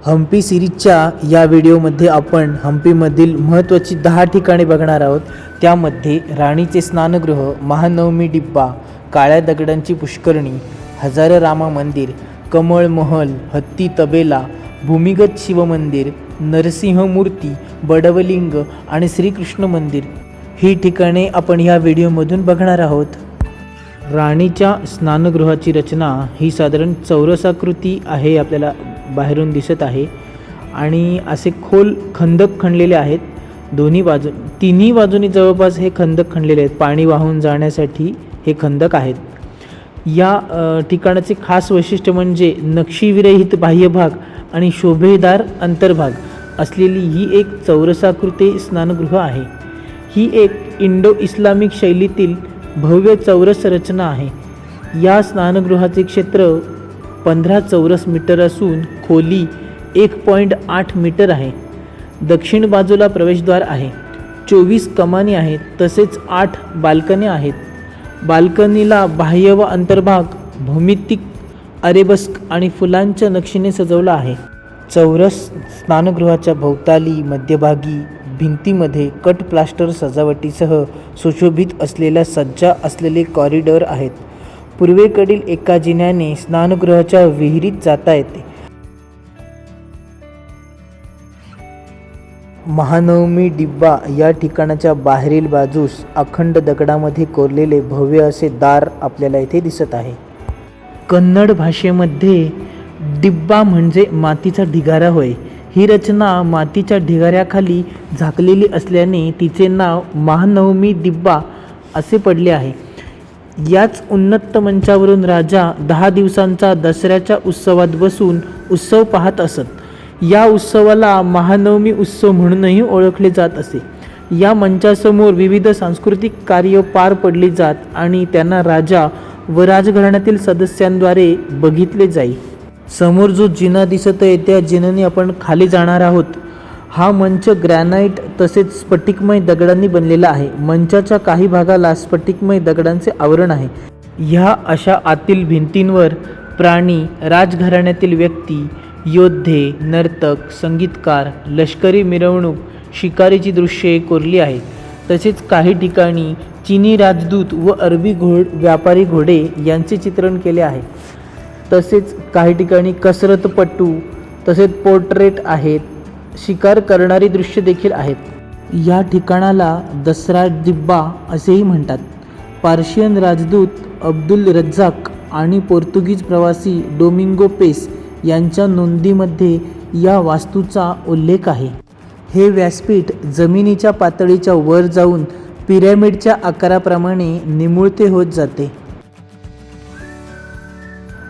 हम्पी सिरीजच्या या व्हिडिओमध्ये आपण हम्पीमधील महत्त्वाची 10 ठिकाणे बघणार आहोत। त्यामध्ये राणीचे स्नानगृह, महानवमी डिब्बा, काळ्या दगडांची पुष्करणी, हजाररामा मंदिर, कमळ महल, हत्ती तबेला, भूमिगत शिवमंदिर, नरसिंह मूर्ती, बडवलिंग आणि श्रीकृष्ण मंदिर ही ठिकाणे आपण या व्हिडिओमधून बघणार आहोत। राणीच्या स्नानगृहाची रचना ही साधारण चौरसाकृती आहे, आपल्याला बाहेरून दिसत आहे आणि असे खोल खंदक खणलेले आहेत। तिन्ही बाजूनी जवळपास हे खंदक खणलेले आहेत, पाणी वाहून जाण्यासाठी हे खंदक आहेत। या ठिकाणाचे खास वैशिष्ट्य म्हणजे नक्षीविरहित बाह्यभाग आणि शोभेदार अंतर्भाग असलेली ही एक चौरसाकृती स्नानगृह आहे। ही एक इंडो इस्लामिक शैलीतील भव्य चौरस रचना आहे। या स्नानगृहाचे क्षेत्र 15 चौरस मीटर असून खोली 1.8 मीटर आहे। दक्षिण बाजूला प्रवेशद्वार आहे, 24 कमानी आहेत, तसेच 8 बाल्कन्या आहेत। बाल्कनीला बाह्य व अंतर्भाग भौमितिक अरेबस्क आणि फुलांच्या नक्षीने सजवला आहे। चौरस स्नानगृहाच्या भोवताली मध्यभागी भिंतीमध्ये कट प्लास्टर सजावटीसह सुशोभित असलेल्या सज्जा असलेले कॉरिडॉर आहेत। पूर्वेकडील एका जिन्याने स्नानगृहाच्या विहिरीत जाता येते। महानवमी डिब्बा या ठिकाणाच्या बाहेरील बाजूस अखंड दगडामध्ये कोरलेले भव्य असे दार आपल्याला इथे दिसत आहे। कन्नड भाषेमध्ये डिब्बा म्हणजे मातीचा ढिगारा होय। ही रचना मातीच्या ढिगाऱ्याखाली झाकलेली असल्याने तिचे नाव महानवमी डिब्बा असे पडले आहे। याच उन्नत मंचावरून राजा 10 दिवसांचा दसऱ्याच्या उत्सवात बसून उत्सव पाहत असत। या उत्सवाला महानवमी उत्सव म्हणूनही ओळखले जात असे। या मंचासमोर विविध सांस्कृतिक कार्य पार पडली जात आणि त्यांना राजा व राजघराण्यातील सदस्यांद्वारे बघितले जाई। समोर जो जिना दिसत आहे त्या जिन्याने आपण खाली जाणार आहोत। हा मंच ग्रॅनाइट तसेच स्फटिकमय दगडांनी बनलेला आहे। मंचाच्या काही भागाला स्फटिकमय दगडांचे आवरण आहे। ह्या अशा आतील भिंतींवर प्राणी, राजघराण्यातील व्यक्ती, योद्धे, नर्तक, संगीतकार, लष्करी मिरवणूक, शिकारीची दृश्ये कोरली आहेत। तसेच काही ठिकाणी चीनी राजदूत व अरबी व्यापारी घोडे यांचे चित्रण केले आहे। तसेच काही ठिकाणी कसरतपटू तसेच पोर्ट्रेट आहेत, शिकार करणारी दृश्य देखील आहेत। या ठिकाणाला दसरा डिब्बा असेही म्हणतात। पर्शियन राजदूत अब्दुल रज्जाक आणि पोर्तुगीज प्रवासी डोमिंगो पेस यांच्या नोंदीमध्ये या वास्तूचा उल्लेख आहे। हे व्यासपीठ जमिनीच्या पातळीच्या वर जाऊन पिरॅमिडच्या आकाराप्रमाणे निमुळते होत जाते।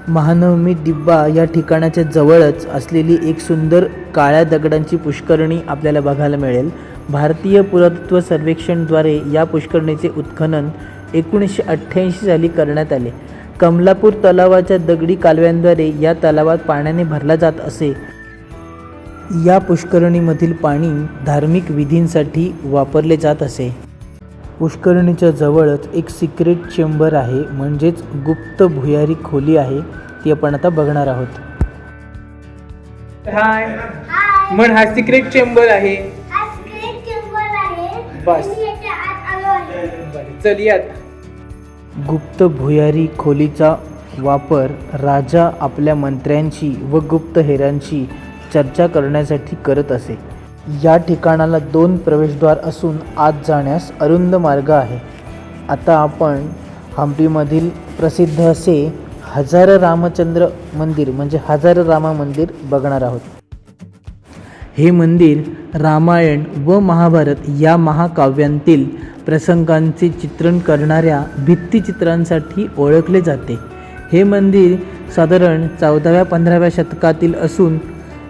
महानवमी डिब्बा या ठिकाणाच्या जवळच असलेली एक सुंदर काळ्या दगडांची पुष्करणी आपल्याला बघायला मिळेल। भारतीय पुरातत्व सर्वेक्षणद्वारे या पुष्करणीचे उत्खनन 1988 साली करण्यात आले। कमलापूर तलावाच्या दगडी कालव्यांद्वारे या तलावात पाण्याने भरला जात असे। या पुष्करणीमधील पाणी धार्मिक विधींसाठी वापरले जात असे। पुष्करणीच्या जवळच एक सिक्रेट चेंबर आहे, म्हणजेच गुप्त भुयारी खोली आहे, ती आपण आता बघणार आहोत। हाय मन, हा सिक्रेट चेंबर आहे। बस चल यात। गुप्त भुयारी खोलीचा वापर राजा आपल्या मंत्र्यांशी व गुप्तहेरांशी चर्चा करण्यासाठी करत असे। या ठिकाणाला 2 प्रवेशद्वार असून आत जाण्यास अरुंद मार्ग आहे। आता आपण हम्पीमधील प्रसिद्ध असे हजाररामचंद्र मंदिर म्हणजे हजाररामा मंदिर बघणार आहोत। हे मंदिर रामायण व महाभारत या महाकाव्यांतील प्रसंगांचे चित्रण करणाऱ्या भित्तिचित्रांसाठी ओळखले जाते। हे मंदिर साधारण 14व्या-15व्या शतकातील असून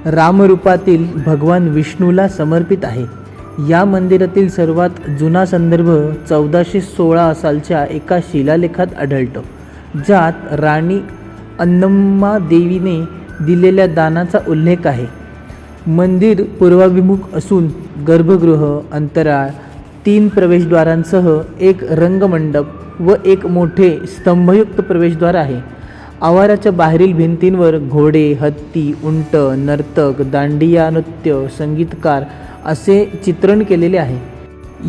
रामरूपातील भगवान विष्णूला समर्पित आहे। या मंदिरातील सर्वात जुना संदर्भ 1416 सालच्या एका शिलालेखात आढळतो, ज्यात राणी अन्नम्मादेवीने दिलेल्या दानाचा उल्लेख आहे। मंदिर पूर्वाभिमुख असून गर्भगृह, अंतराळ, 3 प्रवेशद्वारांसह एक रंगमंडप व एक मोठे स्तंभयुक्त प्रवेशद्वार आहे। आवाराच्या बाहेरील भिंतींवर घोडे, हत्ती, उंट, नर्तक, दांडिया नृत्य, संगीतकार असे चित्रण केलेले आहे.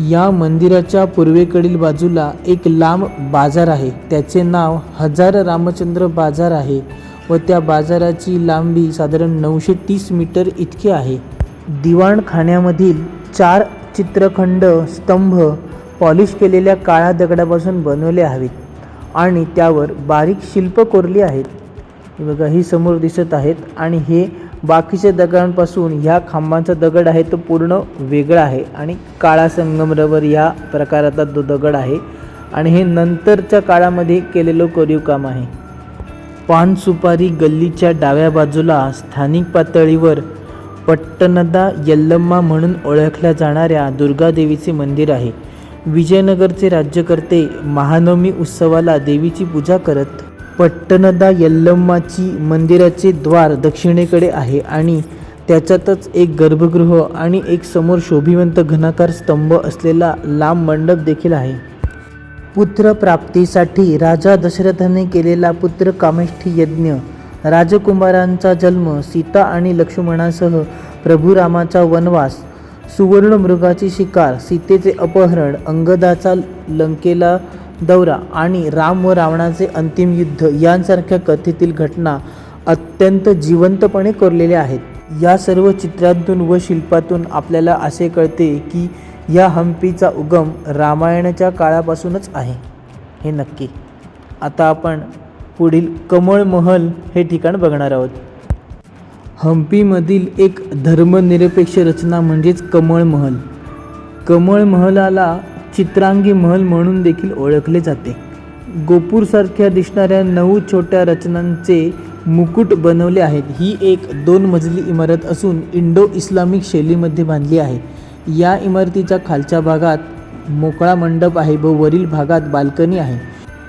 या मंदिराच्या पूर्वेकडील बाजूला एक लांब बाजार आहे. त्याचे नाव हजार रामचंद्र बाजार आहे व त्या बाजाराची लांबी साधारण 930 मीटर इतकी आहे. दिवाणखान्यामधील 4 चित्रखंड स्तंभ पॉलिश केलेल्या काळ्या दगडापासून बनवले हवेत आणि त्यावर बारीक शिल्प कोरली आहेत. हे बघा, ही समोर दिसत आहेत आणि हे बाकीच्या दगडांपासून ह्या खांबांचा दगड आहे तो पूर्ण वेगळा आहे आणि काळा संगमरवर या प्रकारातला तो दगड आहे आणि हे नंतरच्या काळामध्ये केलेलं कोरीव काम आहे. पान सुपारी गल्लीच्या डाव्या बाजूला स्थानिक पातळीवर पट्टणदा यल्लम्मा म्हणून ओळखल्या जाणाऱ्या दुर्गादेवीचे मंदिर आहे. विजयनगरचे राज्यकर्ते महानवमी उत्सवाला देवीची पूजा करत. पट्टणदा यल्लम्माची मंदिराचे द्वार दक्षिणेकडे आहे आणि त्याच्यातच एक गर्भगृह आणि एक समोर शोभिवंत घनाकार स्तंभ असलेला लांब मंडप देखील आहे. पुत्रप्राप्तीसाठी राजा दशरथाने केलेला पुत्र कामेष्ठी यज्ञ, राजकुमारांचा जन्म, सीता आणि लक्ष्मणासह प्रभू रामाचा वनवास, सुवर्ण मृगाची शिकार, सीतेचे अपहरण, अंगदाचा लंकेला दौरा आणि राम व रावणाचे अंतिम युद्ध यांसारख्या कथेतील घटना अत्यंत जिवंतपणे कोरलेल्या आहेत. या सर्व चित्रांतून व शिल्पातून आपल्याला असे कळते की या हम्पीचा उगम रामायणाच्या काळापासूनच आहे, हे नक्की. आता आपण पुढील कमळ महल हे ठिकाण बघणार आहोत. हम्पीमधील एक धर्मनिरपेक्ष रचना म्हणजेच कमळ महल. कमळ महलाला चित्रांगी महल म्हणून देखील ओळखले जाते. गोपूरसारख्या दिसणाऱ्या 9 छोट्या रचनांचे मुकुट बनवले आहेत. ही एक 2 मजली इमारत असून इंडो इस्लामिक शैलीमध्ये बांधली आहे. या इमारतीच्या खालच्या भागात मोकळा मंडप आहे व वरील भागात बाल्कनी आहे.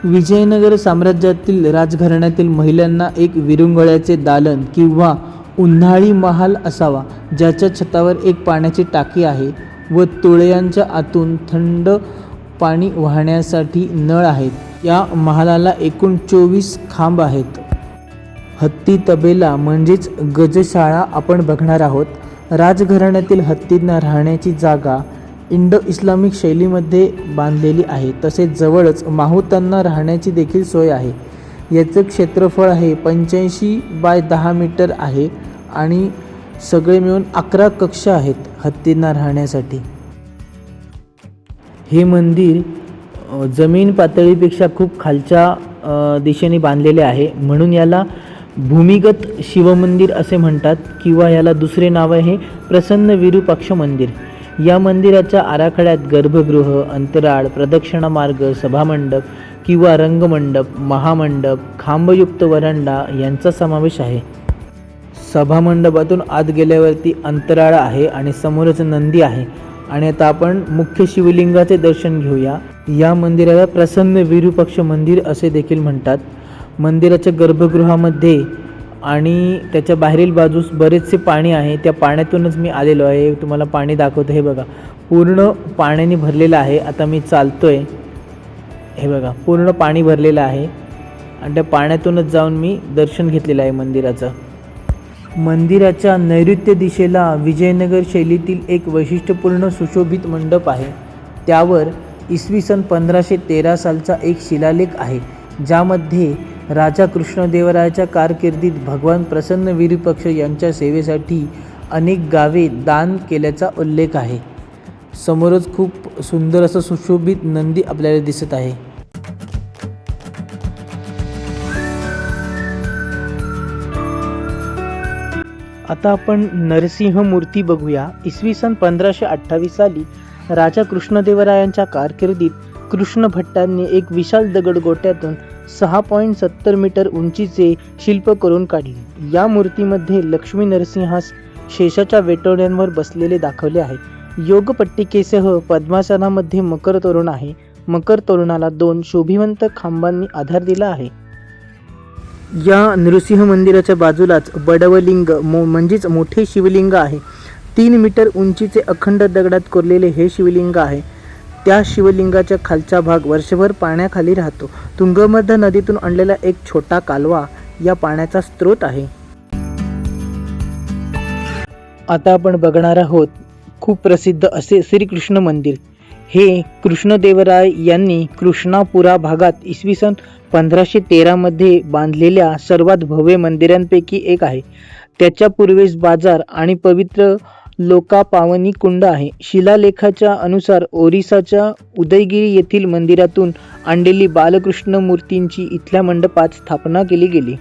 विजयनगर साम्राज्यातील राजघराण्यातील महिलांना एक विरुंगळ्याचे दालन किंवा उन्हाळी महाल असावा, ज्याच्या छतावर एक पाण्याची टाकी आहे व तुळयांच्या आतून थंड पाणी वाहण्यासाठी नळ आहेत. या महालाला एकूण 24 खांब आहेत. हत्ती तबेला म्हणजेच गजशाळा आपण बघणार आहोत. राजघराण्यातील हत्तींना राहण्याची जागा इंडो इस्लामिक शैलीमध्ये बांधलेली आहे. तसेच जवळच माहुतांना राहण्याची देखील सोय आहे. याचं क्षेत्रफळ आहे 85 बाय 10 मीटर आहे आणि सगळे मिळून 11 कक्ष आहेत हत्तींना राहण्यासाठी. हे मंदिर जमीन पातळीपेक्षा खूप खालच्या दिशेने बांधलेले आहे, म्हणून याला भूमिगत शिवमंदिर असे म्हणतात किंवा याला दुसरे नाव आहे प्रसन्न विरूपाक्ष मंदिर. या मंदिराच्या आराखड्यात गर्भगृह, अंतराळ, प्रदक्षिणा मार्ग, सभामंडप किंवा रंगमंडप, महामंडप, खांबयुक्त वरांडा यांचा समावेश आहे. सभामंडपातून आत गेल्यावरती अंतराळ आहे आणि समोरच नंदी आहे. आणि आता आपण मुख्य शिवलिंगाचे दर्शन घेऊया. या मंदिराला प्रसन्न विरूपाक्ष मंदिर असे देखील म्हणतात. मंदिराच्या गर्भगृहामध्ये आणि त्याच्या बाहेरील बाजूस बरेचसे पाणी आहे. त्या पाण्यातूनच मी आलेलो आहे. तुम्हाला पाणी दाखवतो. हे बघा, पूर्ण पाण्याने भरलेलं आहे. आता मी चालतोय, हे बघा पूर्ण पाणी भरलेलं आहे आणि त्या पाण्यातूनच जाऊन मी दर्शन घेतलेलं आहे मंदिराचं. मंदिराच्या नैऋत्य दिशेला विजयनगर शैलीतील एक वैशिष्ट्यपूर्ण सुशोभित मंडप आहे. त्यावर इसवी सन 1513 सालचा एक शिलालेख आहे, ज्यामध्ये राजा कृष्णदेवरायाच्या कारकिर्दीत भगवान प्रसन्न विरूपाक्ष यांच्या सेवेसाठी अनेक गावे दान केल्याचा उल्लेख आहे. समोरच खूप सुंदर असं सुशोभित नंदी आपल्याला दिसत आहे. आता आपण नरसिंह मूर्ती बघूया. इसवी सन 1528 साली राजा कृष्णदेवरायांच्या कारकिर्दीत कृष्ण भट्टांनी एक विशाल दगडगोट्यातून 6.70 मीटर उंचीचे शिल्प करून काढले. या मूर्तीमध्ये लक्ष्मी नरसिंहास शेषाच्या वेटोळ्यांवर बसलेले दाखवले आहे. योगपट्टिकेसह पद्मासनामध्ये मकर तोरण आहे. मकर तोरणाला 2 शोभिवंत खांबांनी आधार दिला आहे. या नृसिंह मंदिराच्या बाजूलाच बडवलिंग म्हणजेच मोठे शिवलिंग आहे. 3 मीटर उंचीचे अखंड दगडात कोरलेले हे शिवलिंग आहे. त्या शिवलिंगाच्या खालचा भाग वर्षभर पाण्याखाली राहतो. तुंगभद्रा नदीतून आणलेला एक छोटा कालवा या पाण्याचा स्रोत आहे. आता आपण बघणार आहोत खूप प्रसिद्ध असे श्रीकृष्ण मंदिर. हे कृष्णदेवराय यांनी कृष्णापुरा भागात इसवी सन 1513 मध्ये बांधलेल्या सर्वात भव्य मंदिरांपैकी एक आहे. त्याच्या पूर्वेस बाजार आणि पवित्र लोकापावनी कुंड आहे. शिलालेखाच्या अनुसार ओरिसाच्या उदयगिरी येथील मंदिरातून आणलेली बालकृष्ण मूर्तींची इथल्या मंडपात स्थापना केली गेली.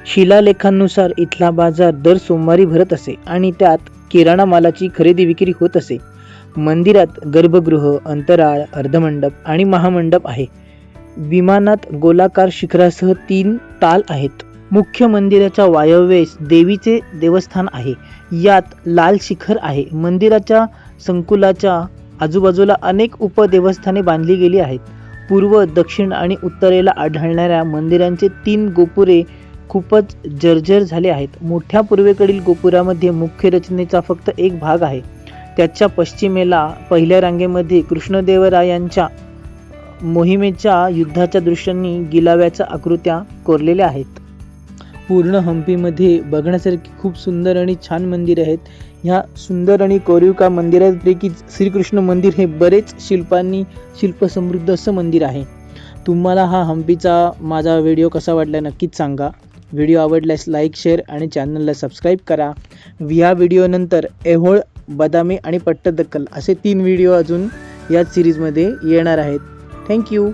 शिलालेखांनुसार इथला बाजार दर सोमवारी भरत असे आणि त्यात किराणा मालाची खरेदी विक्री होत असे. मंदिरात गर्भगृह, अंतराळ, अर्धमंडप आणि महामंडप आहे. विमानात गोलाकार शिखरासह 3 ताल आहेत. मुख्य मंदिराच्या वायव्येस देवीचे देवस्थान आहे. यात लाल शिखर आहे. मंदिराच्या संकुलाच्या आजूबाजूला अनेक उपदेवस्थाने बांधली गेली आहेत. पूर्व, दक्षिण आणि उत्तरेला आढळणाऱ्या मंदिरांचे 3 गोपुरे खूपच जर्जर झाले आहेत. मोठ्या पूर्वेकडील गोपुरामध्ये मुख्य रचनेचा फक्त एक भाग आहे. त्याच्या पश्चिमेला पहिल्या रांगेमध्ये कृष्णदेवरायांच्या मोहिमेच्या युद्धाच्या दृश्यांनी गिलाव्याच्या आकृत्या कोरलेल्या आहेत. पूर्ण हम्पीमध्ये बघण्यासारखी खूप सुंदर आणि छान मंदिरे आहेत. ह्या सुंदर आणि कोरीवकाम मंदिरांपैकी श्रीकृष्ण मंदिर हे बरेच शिल्पसमृद्ध असं मंदिर आहे. तुम्हाला हा हम्पीचा माझा व्हिडिओ कसा वाटला नक्कीच सांगा. व्हिडिओ आवडल्यास लाईक, शेअर आणि चॅनलला सबस्क्राईब करा. ह्या व्हिडिओनंतर ऐहोळ, बदामी आणि पट्टदकल असे 3 व्हिडिओ अजून या सिरीजमध्ये येणार आहेत. थँक्यू.